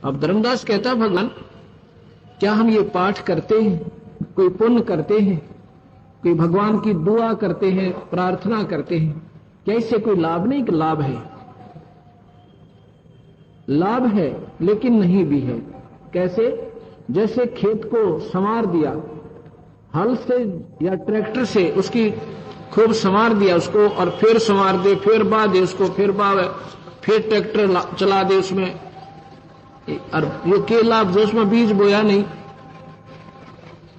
अब धर्मदास कहता है भगवान क्या हम ये पाठ करते हैं, कोई पुण्य करते हैं, कोई भगवान की दुआ करते हैं, प्रार्थना करते हैं, क्या इससे कोई लाभ नहीं? कि लाभ है, लाभ है लेकिन नहीं भी है। कैसे? जैसे खेत को संवार दिया हल से या ट्रैक्टर से, उसकी खूब संवार दिया उसको, और फिर संवार दे, फिर बा दे उसको, फिर बावे, फिर ट्रैक्टर चला दे उसमें, और ये के लाभ? जो उसमें बीज बोया नहीं,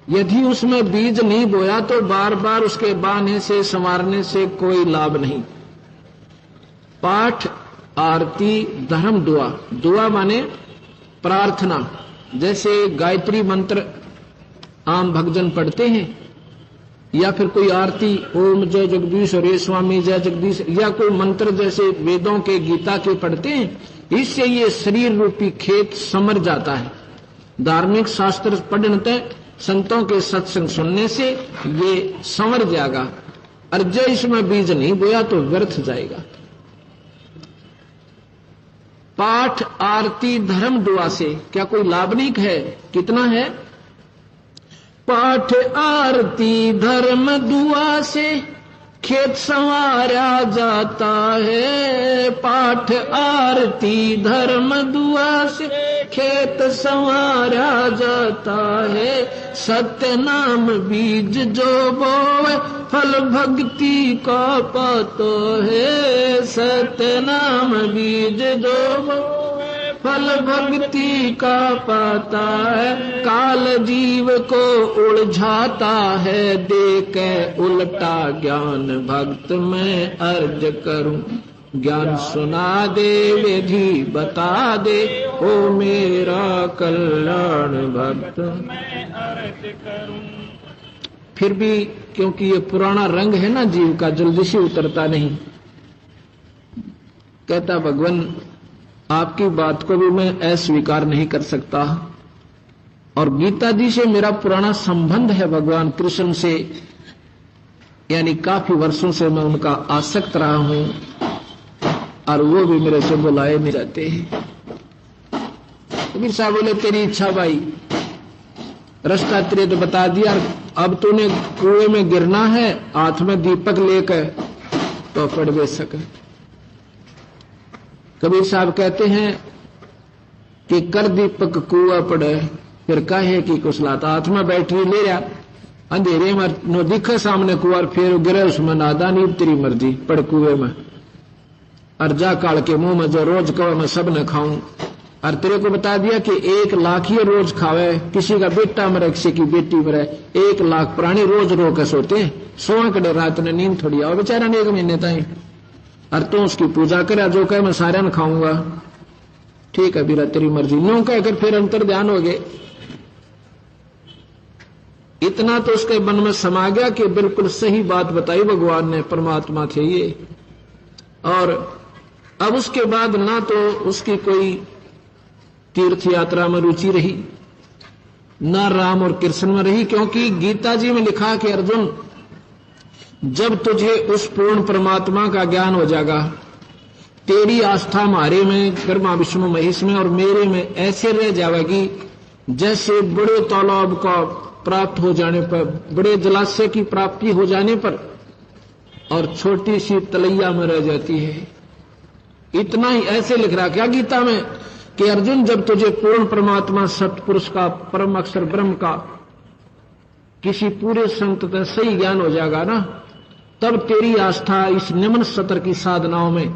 यदि उसमें बीज नहीं बोया तो बार बार उसके बाने से संवारने से कोई लाभ नहीं। पाठ, आरती, धर्म, दुआ। दुआ माने प्रार्थना। जैसे गायत्री मंत्र आम भक्तजन पढ़ते हैं, या फिर कोई आरती ओम जय जगदीश हरे स्वामी जय जगदीश, या कोई मंत्र जैसे वेदों के गीता के पढ़ते हैं, इससे ये शरीर रूपी खेत समर जाता है। धार्मिक शास्त्र पढ़ने तक संतों के सत्संग सुनने से ये संवर जाएगा, और जो इसमें बीज नहीं बोया तो व्यर्थ जाएगा। पाठ, आरती, धर्म, दुआ से क्या कोई लाभ नहीं है? कितना है? पाठ, आरती, धर्म, दुआ से खेत संवारा जाता है। पाठ, आरती, धर्म, दुआ से खेत संवारा जाता है। सत्य नाम बीज जो बोए फल भक्ति का पाता है। सत्य नाम बीज जो बोए फल भक्ति का पाता है। काल जीव को उलझाता है, देके उल्टा ज्ञान भक्त मैं अर्ज करूं। ज्ञान सुना दे, विधि बता दे, ओ मेरा कल्याण भक्त मैं अर्ज करूं। फिर भी क्योंकि ये पुराना रंग है ना जीव का, जल्दी से उतरता नहीं। कहता भगवान आपकी बात को भी मैं अस्वीकार नहीं कर सकता, और गीता जी से मेरा पुराना संबंध है भगवान कृष्ण से, यानी काफी वर्षों से मैं उनका आसक्त रहा हूं, और वो भी मेरे से बुलाए नहीं जाते हैं। कबीर साहब बोले तेरी इच्छा भाई, रास्ता तेरे तो बता दिया, अब तूने कुएं में गिरना है, हाथ में दीपक लेकर तो पड़ भी सके। कबीर साहब कहते हैं कि कर दीपक कुआ पड़े, फिर काहे की कुशलाता। हाथ में बैटरी ले रहा, अंधेरे में नो दिखे सामने कुआ, फिर गिरे उसमें नादा नहीं, तेरी मर्जी, पड़ कुएं में। और जा काल के मुंह में जो रोज कहो मैं सब न खाऊं। और तेरे को बता दिया कि 1 लाख ही रोज खावे, किसी का बेटा मरे, किसी की बेटी मरे, 1 लाख प्राणी रोज रो के सोते हैं। सोए कड़े रात ने नींद थोड़ी आओ बेचारा ने 1 महीने ताई, और तू उसकी पूजा करे, जो कहे मैं सारे न खाऊंगा। ठीक है बीरा तेरी मर्जी, नो कहकर फिर अंतर ध्यान हो गए। इतना तो उसके मन में समा गया कि बिल्कुल सही बात बताई भगवान ने, परमात्मा थे ये। और अब उसके बाद ना तो उसकी कोई तीर्थ यात्रा में रुचि रही, ना राम और कृष्ण में रही, क्योंकि गीता जी में लिखा कि अर्जुन जब तुझे उस पूर्ण परमात्मा का ज्ञान हो जाएगा, तेरी आस्था हमारे में, ब्रह्मा विष्णु महेश में और मेरे में ऐसे रह जाएगी जैसे बड़े तालाब का प्राप्त हो जाने पर, बड़े जलाशय की प्राप्ति हो जाने पर और छोटी सी तलैया में रह जाती है। इतना ही ऐसे लिख रहा क्या गीता में कि अर्जुन जब तुझे पूर्ण परमात्मा सतपुरुष का, परम अक्षर ब्रह्म का किसी पूरे संत का सही ज्ञान हो जाएगा ना, तब तेरी आस्था इस निम्न सतर की साधनाओं में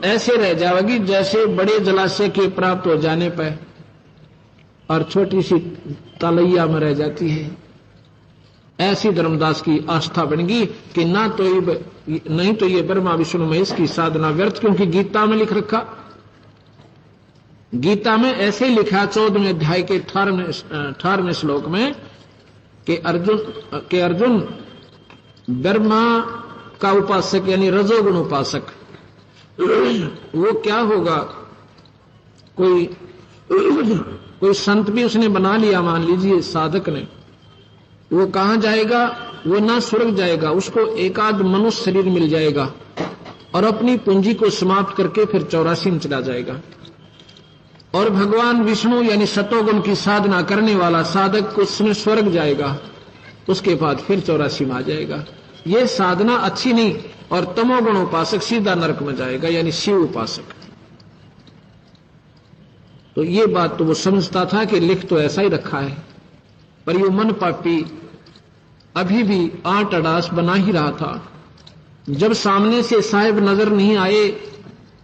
ऐसे रह जाएगी जैसे बड़े जलाशय के प्राप्त हो जाने पर और छोटी सी तलैया में रह जाती है। ऐसी धर्मदास की आस्था बनेगी कि ना तो नहीं तो ये ब्रह्मा विष्णु महेश की साधना व्यर्थ, क्योंकि गीता में लिख रखा, गीता में ऐसे लिखा 14वें अध्याय के 18वें श्लोक में कि अर्जुन ब्रह्मा का उपासक यानी रजोगुण उपासक वो क्या होगा, कोई संत भी उसने बना लिया, मान लीजिए साधक ने, वो कहां जाएगा? वो ना स्वर्ग जाएगा, उसको एकाध मनुष्य शरीर मिल जाएगा और अपनी पूंजी को समाप्त करके फिर 84 में चला जाएगा। और भगवान विष्णु यानी सतोगुण की साधना करने वाला साधक उसमें स्वर्ग जाएगा, उसके बाद फिर 84 में आ जाएगा। ये साधना अच्छी नहीं, और तमोगुण उपासक सीधा नरक में जाएगा, यानी शिव उपासक। तो ये बात तो वो समझता था कि लिख तो ऐसा ही रखा है, पर ये मन पापी अभी भी आठ अड़ास बना ही रहा था। जब सामने से साहिब नजर नहीं आए,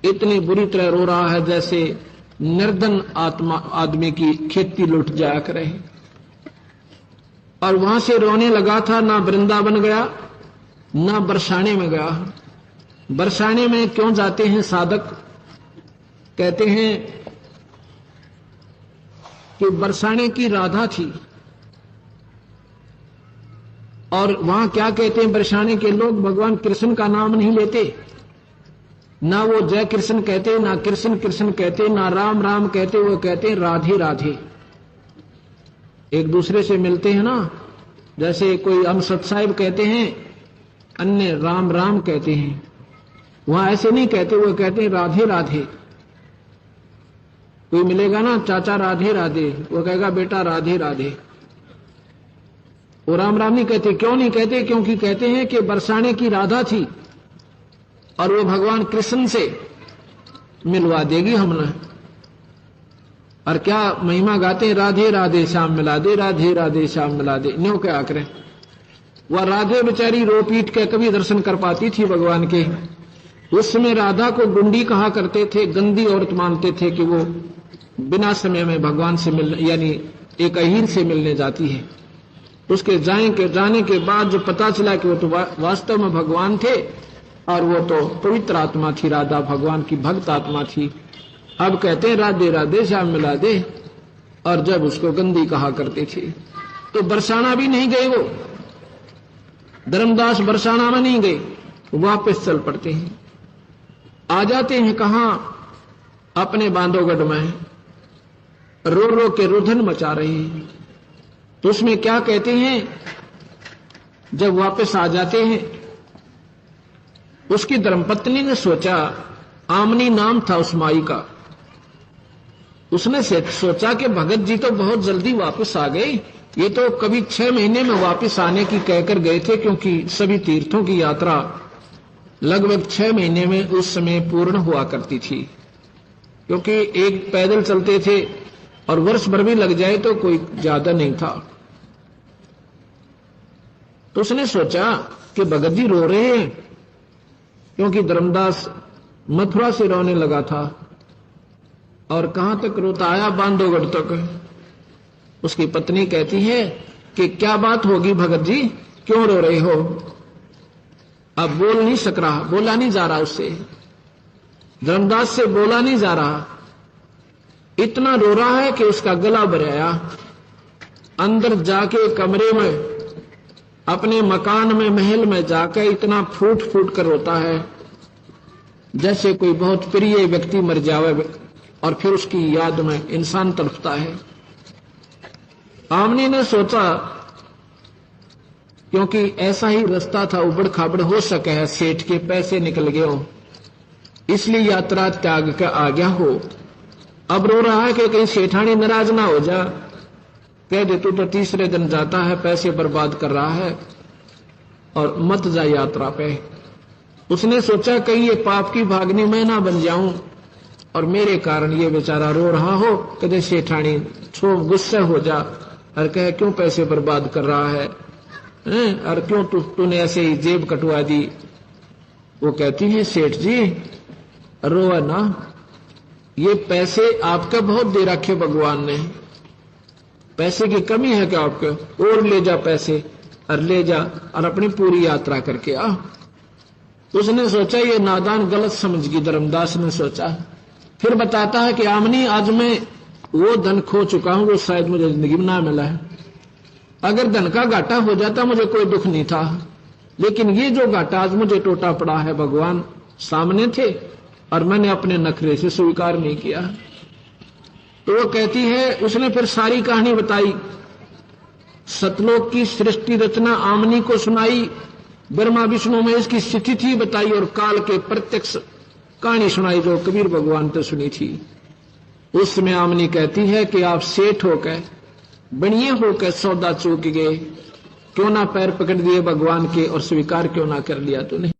इतनी बुरी तरह रो रहा है जैसे निर्धन आदमी की खेती लुट जाया करे। और वहां से रोने लगा था, ना वृंदावन गया ना बरसाने में गया। बरसाने में क्यों जाते हैं साधक? कहते हैं कि बरसाने की राधा थी, और वहां क्या कहते हैं बरसाने के लोग, भगवान कृष्ण का नाम नहीं लेते, ना वो जय कृष्ण कहते, ना कृष्ण कृष्ण कहते, ना राम राम कहते, वो कहते हैं राधे राधे। एक दूसरे से मिलते हैं ना, जैसे कोई हम सत साहिब कहते हैं, अन्य राम राम कहते हैं, वहां ऐसे नहीं कहते, वो कहते हैं राधे राधे। कोई मिलेगा ना, चाचा राधे राधे, वो कहेगा बेटा राधे राधे। वो राम राम नहीं कहते। क्यों नहीं कहते? क्योंकि कहते हैं कि बरसाने की राधा थी और वो भगवान कृष्ण से मिलवा देगी हमने। और क्या महिमा गाते हैं, राधे राधे श्याम मिला दे, राधे राधे श्याम मिला दे। न्यों क्या करें, वह राधे बेचारी रो पीट के कभी दर्शन कर पाती थी भगवान के। उस समय राधा को गुंडी कहा करते थे, गंदी औरत मानते थे कि वो बिना समय में भगवान से मिलने यानी एक अहीर से मिलने जाती है। उसके जाने के बाद जो पता चला कि वो तो वास्तव में भगवान थे, और वो तो पवित्र आत्मा थी, राधा भगवान की भक्त आत्मा थी। अब कहते हैं राधे राधे श्याम मिला दे, और जब उसको गंदी कहा करते थे। तो बरसाना भी नहीं गए वो, धर्मदास बरसाना में नहीं गए, वापस चल पड़ते हैं। आ जाते हैं कहां? अपने बांधवगढ़ में, रो रो के रुधन मचा रहे हैं। तो उसमें क्या कहते हैं, जब वापस आ जाते हैं, उसकी धर्मपत्नी ने सोचा, आमनी नाम था उस माई का, उसने सोचा कि भगत जी तो बहुत जल्दी वापस आ गए, ये तो कभी 6 महीने में वापस आने की कहकर गए थे, क्योंकि सभी तीर्थों की यात्रा लगभग 6 महीने में उस समय पूर्ण हुआ करती थी, क्योंकि एक पैदल चलते थे और वर्ष भर भी लग जाए तो कोई ज्यादा नहीं था। तो उसने सोचा कि भगत जी रो रहे हैं, क्योंकि धर्मदास मथुरा से रोने लगा था, और कहां तक रोता आया, बांधवगढ़ तक। उसकी पत्नी कहती है कि क्या बात होगी भगत जी, क्यों रो रहे हो? अब बोल नहीं सक रहा, बोला नहीं जा रहा उससे, धर्मदास से बोला नहीं जा रहा। इतना रो रहा है कि उसका गला भराया। अंदर जाके कमरे में, अपने मकान में, महल में जाकर इतना फूट फूट कर रोता है जैसे कोई बहुत प्रिय व्यक्ति मर जावे और फिर उसकी याद में इंसान तड़पता है। आमनी ने सोचा, क्योंकि ऐसा ही रास्ता था, उबड़ खाबड़ हो सके है, सेठ के पैसे निकल गए हो, इसलिए यात्रा त्याग कर आ गया हो। अब रो रहा है कि कहीं सेठानी नाराज ना हो जा, कह दे तू तो तीसरे दिन जाता है, पैसे बर्बाद कर रहा है, और मत जा यात्रा पे। उसने सोचा कहीं ये पाप की भागनी मैं ना बन जाऊं और मेरे कारण ये बेचारा रो रहा हो, कदे सेठानी गुस्सा हो जा और कहे क्यों पैसे बर्बाद कर रहा है, और क्यों तूने ऐसे ही जेब कटवा दी। वो कहती है सेठ जी रोआ ना, ये पैसे आपका बहुत दे रखे भगवान ने, पैसे की कमी है क्या आपके? और ले जा पैसे, और ले जा और अपनी पूरी यात्रा करके आ। उसने सोचा ये नादान गलत समझ गई, धर्मदास ने सोचा। फिर बताता है कि आमनी आज मैं वो धन खो चुका हूं, वो शायद मुझे जिंदगी में ना मिला है। अगर धन का घाटा हो जाता मुझे कोई दुख नहीं था, लेकिन ये जो घाटा आज मुझे टूटा पड़ा है, भगवान सामने थे और मैंने अपने नखरे से स्वीकार नहीं किया। तो वो कहती है, उसने फिर सारी कहानी बताई, सतलोक की सृष्टि रचना आमनी को सुनाई, ब्रह्मा विष्णु में इसकी स्थिति थी बताई, और काल के प्रत्यक्ष कहानी सुनाई जो कबीर भगवान ने सुनी थी। उसमें आमनी कहती है कि आप सेठ होकर बनिए होकर सौदा चूक गए, क्यों ना पैर पकड़ दिए भगवान के और स्वीकार क्यों ना कर लिया तूने।